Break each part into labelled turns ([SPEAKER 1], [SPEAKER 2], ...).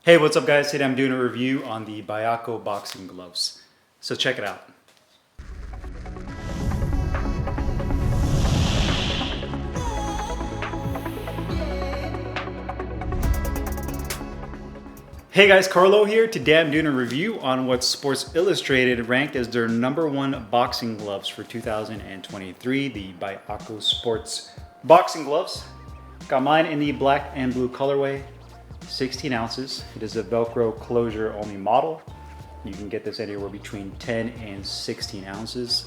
[SPEAKER 1] Hey, what's up guys? Today I'm doing a review on the Byakko boxing gloves. So check it out. Hey guys, Carlo here. Today I'm doing a review on what Sports Illustrated ranked as their #1 boxing gloves for 2023, the Byakko Sports boxing gloves. Got mine in the black and blue colorway, 16 ounces. It is a Velcro closure only model. You can get this anywhere between 10 and 16 ounces.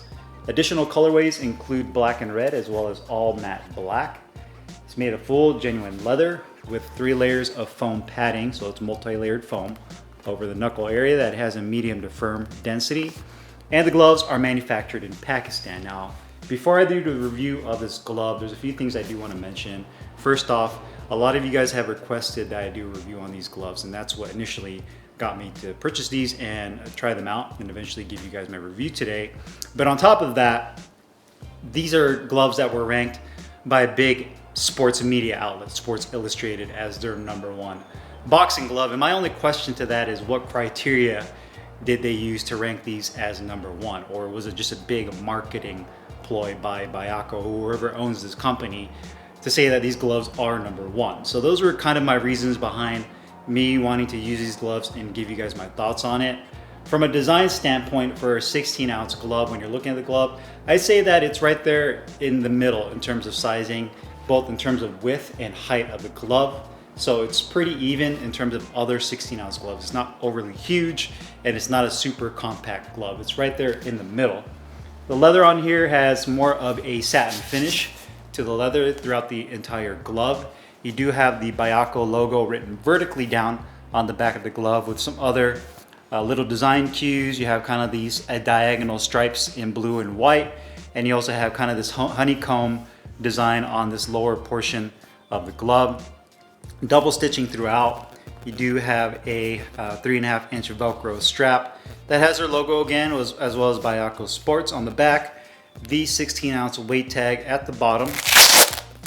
[SPEAKER 1] Additional colorways include black and red as well as all matte black. It's made of full genuine leather with 3 layers of foam padding, so it's multi-layered foam over the knuckle area that has a medium to firm density. And the gloves are manufactured in Pakistan. Now, before I do the review of this glove, there's a few things I do want to mention. First off, a lot of you guys have requested that I do a review on these gloves, and that's what initially got me to purchase these and try them out and eventually give you guys my review today. But on top of that, these are gloves that were ranked by a big sports media outlet, Sports Illustrated, as their #1 boxing glove. And my only question to that is, what criteria did they use to rank these as #1? Or was it just a big marketing ploy by Byakko, whoever owns this company, to say that these gloves are #1? So those were kind of my reasons behind me wanting to use these gloves and give you guys my thoughts on it. From a design standpoint, for a 16-ounce glove, when you're looking at the glove, I'd say that it's right there in the middle in terms of sizing, both in terms of width and height of the glove. So it's pretty even in terms of other 16-ounce gloves. It's not overly huge and it's not a super compact glove. It's right there in the middle. The leather on here has more of a satin finish to the leather throughout the entire glove. You do have the Byakko logo written vertically down on the back of the glove with some other little design cues. You have kind of these diagonal stripes in blue and white, and you also have kind of this honeycomb design on this lower portion of the glove. Double stitching throughout. You do have a 3.5-inch Velcro strap that has their logo again, as well as Byakko Sports on the back. The 16-ounce weight tag at the bottom.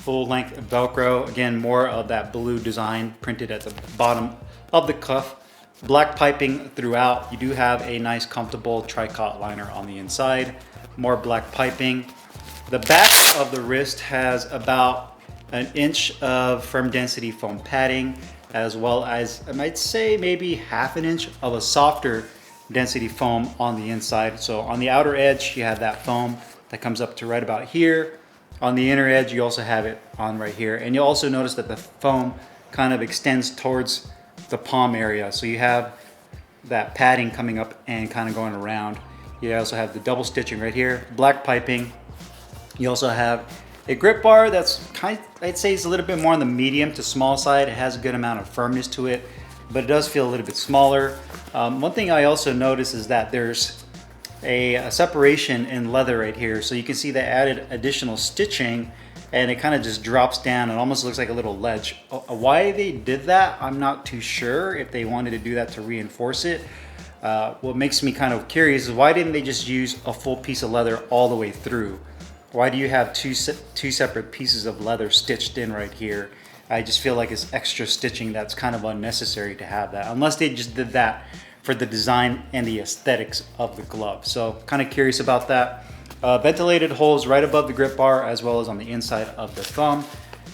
[SPEAKER 1] Full length Velcro, again more of that blue design printed at the bottom of the cuff. Black piping throughout. You do have a nice comfortable tricot liner on the inside. More black piping. The back of the wrist has about an inch of firm density foam padding, as well as, I might say, maybe half an inch of a softer density foam on the inside. So on the outer edge, you have that foam that comes up to right about here. On the inner edge, you also have it on right here. And you'll also notice that the foam kind of extends towards the palm area. So you have that padding coming up and kind of going around. You also have the double stitching right here, black piping. You also have a grip bar that's I'd say it's a little bit more on the medium to small side. It has a good amount of firmness to it, but it does feel a little bit smaller. One thing I also noticed is that there's a separation in leather right here. So you can see they added additional stitching and it kind of just drops down and almost looks like a little ledge. Why they did that, I'm not too sure, if they wanted to do that to reinforce it. What makes me kind of curious is, why didn't they just use a full piece of leather all the way through? Why do you have two separate pieces of leather stitched in right here? I just feel like it's extra stitching that's kind of unnecessary to have that, unless they just did that for the design and the aesthetics of the glove. So kind of curious about that. Ventilated holes right above the grip bar, as well as on the inside of the thumb,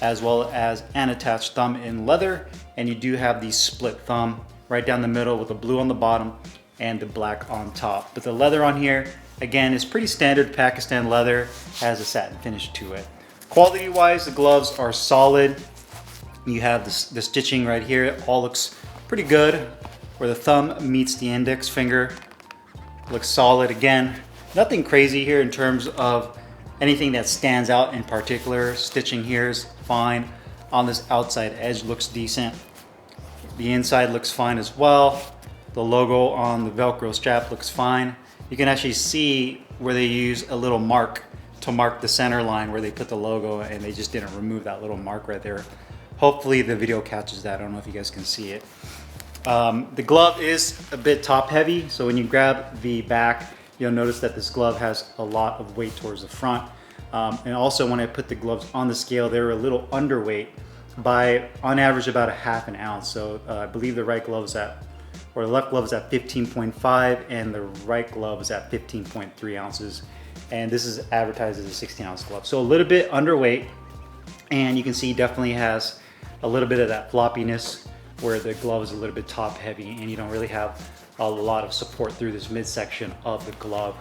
[SPEAKER 1] as well as an attached thumb in leather. And you do have the split thumb right down the middle with the blue on the bottom and the black on top. But the leather on here, again, is pretty standard Pakistan leather, has a satin finish to it. Quality wise, the gloves are solid. You have the stitching right here, it all looks pretty good. Where the thumb meets the index finger, looks solid. Again, nothing crazy here in terms of anything that stands out in particular. Stitching here is fine. On this outside edge looks decent. The inside looks fine as well. The logo on the Velcro strap looks fine. You can actually see where they use a little mark to mark the center line where they put the logo, and they just didn't remove that little mark right there. Hopefully the video catches that. I don't know if you guys can see it. The glove is a bit top heavy, so when you grab the back, you'll notice that this glove has a lot of weight towards the front. And also when I put the gloves on the scale, they were a little underweight by on average about a half an ounce. So I believe the right glove is at, or the left glove is at 15.5 and the right glove is at 15.3 ounces. And this is advertised as a 16 ounce glove. So a little bit underweight, and you can see definitely has a little bit of that floppiness where the glove is a little bit top heavy and you don't really have a lot of support through this midsection of the glove.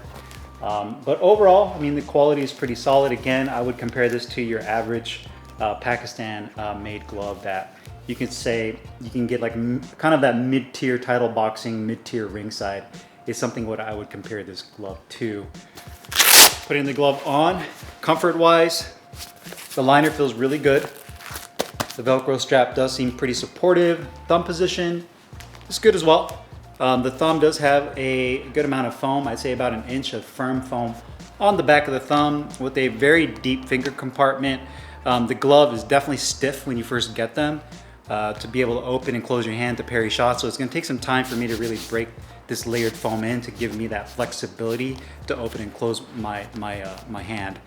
[SPEAKER 1] But overall, I mean, the quality is pretty solid. Again, I would compare this to your average Pakistan made glove that you can say you can get like kind of that mid-tier title boxing, mid-tier ringside is something what I would compare this glove to. Putting the glove on, comfort-wise, the liner feels really good. The Velcro strap does seem pretty supportive. Thumb position is good as well. The thumb does have a good amount of foam. I'd say about an inch of firm foam on the back of the thumb with a very deep finger compartment. The glove is definitely stiff when you first get them to be able to open and close your hand to parry shots. So it's gonna take some time for me to really break this layered foam in to give me that flexibility to open and close my hand.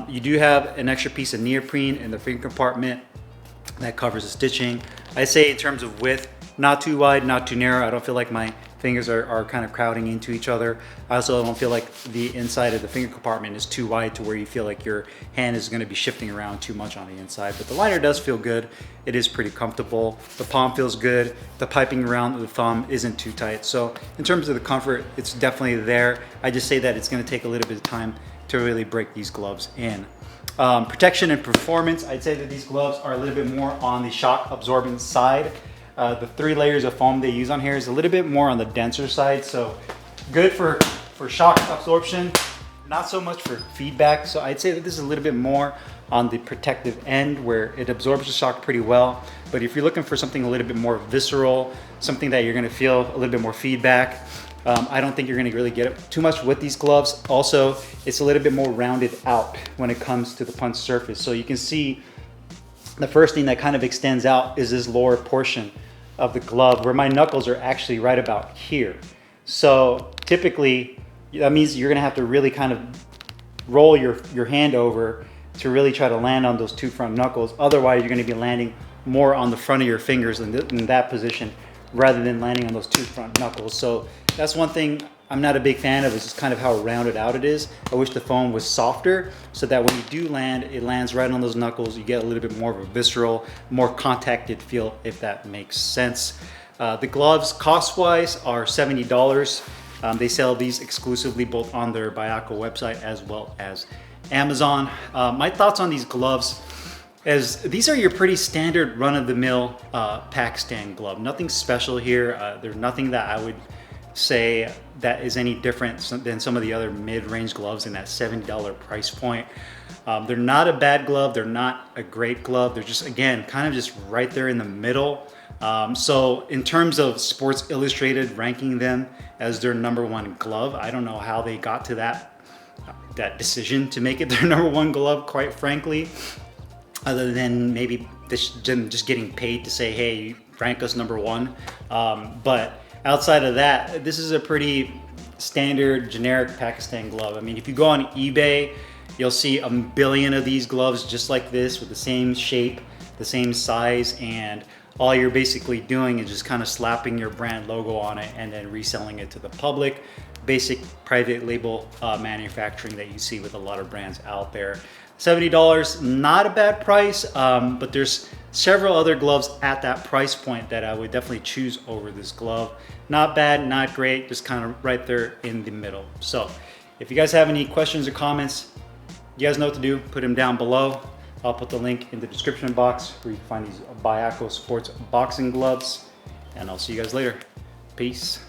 [SPEAKER 1] You do have an extra piece of neoprene in the finger compartment that covers the stitching. I say in terms of width, not too wide, not too narrow. I don't feel like my fingers are kind of crowding into each other. I also don't feel like the inside of the finger compartment is too wide to where you feel like your hand is gonna be shifting around too much on the inside. But the liner does feel good. It is pretty comfortable. The palm feels good. The piping around the thumb isn't too tight. So in terms of the comfort, it's definitely there. I just say that it's gonna take a little bit of time to really break these gloves in. Protection and performance, I'd say that these gloves are a little bit more on the shock absorbing side. The 3 layers of foam they use on here is a little bit more on the denser side, so good for shock absorption, not so much for feedback. So I'd say that this is a little bit more on the protective end where it absorbs the shock pretty well. But if you're looking for something a little bit more visceral, something that you're gonna feel a little bit more feedback, I don't think you're gonna really get it too much with these gloves. Also, it's a little bit more rounded out when it comes to the punch surface. So you can see the first thing that kind of extends out is this lower portion of the glove where my knuckles are actually right about here. So typically that means you're gonna have to really kind of roll your hand over to really try to land on those 2 front knuckles. Otherwise, you're gonna be landing more on the front of your fingers in that position rather than landing on those 2 front knuckles. So that's one thing I'm not a big fan of, is just kind of how rounded out it is. I wish the foam was softer so that when you do land, it lands right on those knuckles. You get a little bit more of a visceral, more contacted feel, if that makes sense. The gloves, cost-wise, are $70. They sell these exclusively both on their Byakko website as well as Amazon. My thoughts on these gloves is these are your pretty standard run-of-the-mill Pakistan glove. Nothing special here. There's nothing that I would say that is any different than some of the other mid-range gloves in that $70 price point. They're not a bad glove. They're not a great glove. They're just, again, kind of just right there in the middle. So in terms of Sports Illustrated ranking them as their #1 glove, I don't know how they got to that decision to make it their #1 glove, quite frankly, other than maybe just getting paid to say, hey, rank us #1. But outside of that, this is a pretty standard generic Pakistan glove. I mean, if you go on eBay, you'll see a billion of these gloves just like this with the same shape, the same size, and all you're basically doing is just kind of slapping your brand logo on it and then reselling it to the public. Basic private label manufacturing that you see with a lot of brands out there. $70, not a bad price, but there's several other gloves at that price point that I would definitely choose over this glove. Not bad, not great, just kind of right there in the middle. So if you guys have any questions or comments, you guys know what to do, put them down below. I'll put the link in the description box where you can find these Byakko sports boxing gloves, and I'll see you guys later. Peace.